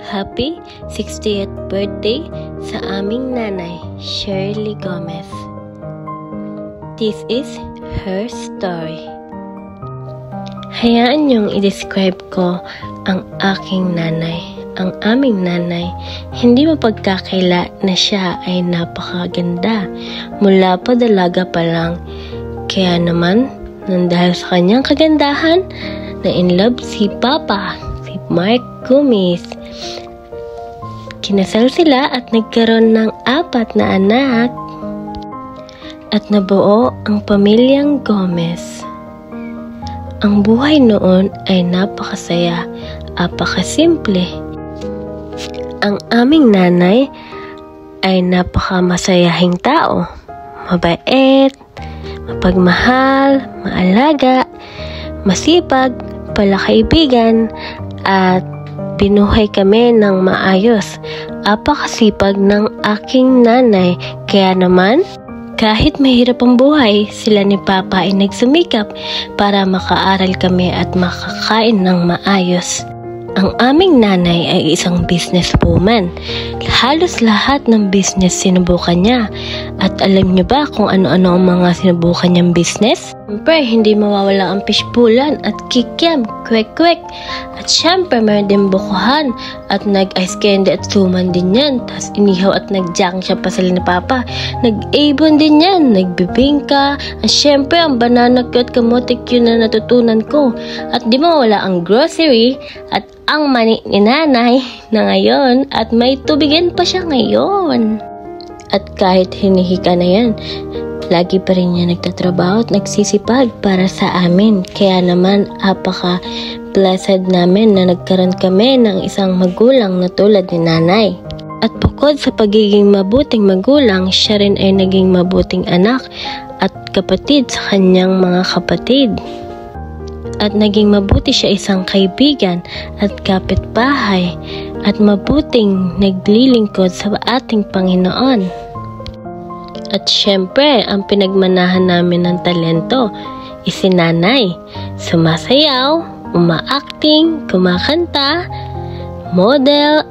Happy 60th birthday sa aming nanay, Shirley Gomez. This is her story. Hayaan niyong i-describe ko ang aking nanay. Ang aming nanay, hindi mapagkakaila na siya ay napakaganda. Mula pa dalaga pa lang. Kaya naman, nang dahil sa kanyang kagandahan, na in love si Papa, si Mark Gomez. Kinasal sila at nagkaroon ng 4 na anak. At nabuo ang pamilyang Gomez. Ang buhay noon ay napakasaya, apakasimple. Ang aming nanay ay napakamasayahing tao. Mabait, mapagmahal, maalaga, masipag, palakaibigan, at binuhay kami ng maayos. Apakasipag ng aking nanay. Kaya naman, kahit mahirap ang buhay, sila ni Papa ay nagsumikap para makaaral kami at makakain ng maayos. Ang aming nanay ay isang businesswoman. Halos lahat ng business sinubukan niya. At alam niyo ba kung ano-ano ang mga sinubukan niyang business? Siyempre, hindi mawawala ang fishbowlan at kikiam, kwek-kwek. At siyempre, mayroon din bukuhan. At nag-ice candy at suman din yan. Tapos inihaw at nag-junk siya pa sila ni Papa. Nag-abon din yan, nagbibingka. At siyempre, ang banana cue at kamote cue na natutunan ko. At di mawawala ang grocery at ang mani ni nanay na ngayon at may tubigan pa siya ngayon. At kahit hinihika na yan, lagi pa rin niya nagtatrabaho at nagsisipag para sa amin. Kaya naman, apaka-blessed namin na nagkaroon kami ng isang magulang na tulad ni nanay. At bukod sa pagiging mabuting magulang, siya rin ay naging mabuting anak at kapatid sa kanyang mga kapatid. At naging mabuti siya isang kaibigan at kapitbahay at mabuting naglilingkod sa ating Panginoon. At syempre, ang pinagmanahan namin ng talento is si nanay. Sumasayaw, umaacting, kumakanta, model.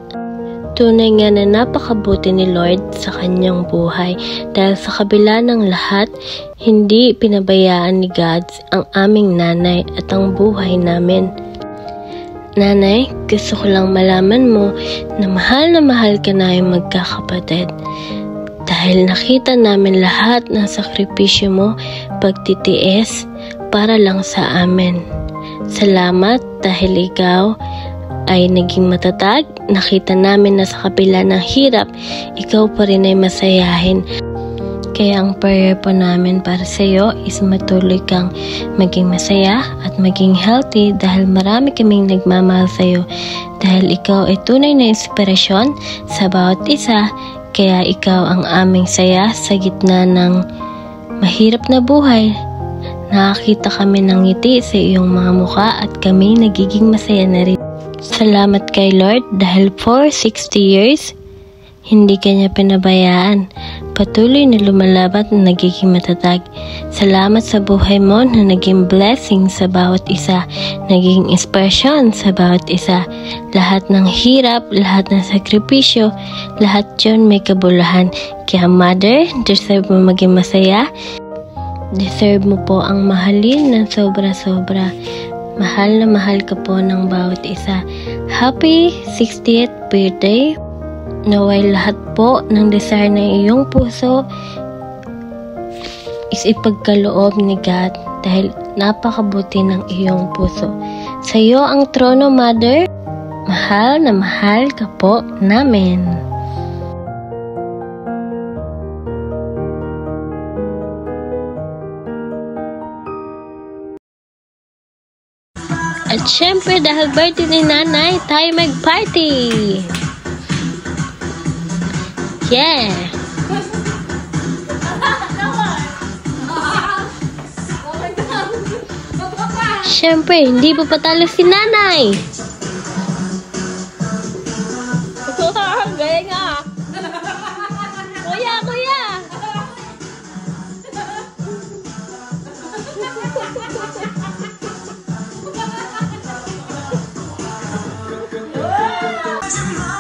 Tunay nga na napakabuti ni Lord sa kanyang buhay dahil sa kabila ng lahat, hindi pinabayaan ni God ang aming nanay at ang buhay namin. Nanay, gusto ko lang malaman mo na mahal ka namin magkakapatid. Dahil nakita namin lahat ng sakripisyo mo, pagtitiis para lang sa amin. Salamat dahil ikaw ay naging matatag. Nakita namin na sa kabila ng hirap, ikaw pa rin ay masayahin. Kaya ang prayer po namin para sa iyo is matuloy kang maging masaya at maging healthy dahil marami kaming nagmamahal sa iyo. Dahil ikaw ay tunay na inspirasyon sa bawat isa, kaya ikaw ang aming saya sa gitna ng mahirap na buhay. Nakakita kami ng ngiti sa iyong mga mukha at kami nagiging masaya na rin. Salamat kay Lord dahil for 60 years, hindi ka niya pinabayaan. Patuloy na lumalaban at nagiging matatag. Salamat sa buhay mo na naging blessing sa bawat isa, naging inspirasyon sa bawat isa. Lahat ng hirap, lahat ng sakripisyo, lahat yun may kabuluhan. Kaya Mother, deserve mo maging masaya. Deserve mo po ang mahalin ng sobra-sobra. Mahal na mahal ka po ng bawat isa. Happy 60th birthday. Naway lahat po ng desire ng iyong puso is ipagkaloob ni God dahil napakabuti ng iyong puso. Sa iyo ang trono, Mother. Mahal na mahal ka po namin. At syempre, dahil birthday ni nanay, tayo mag-party! Yeah! Syempre, hindi pa patalo si nanay! Galing ah! Kuya! Tomorrow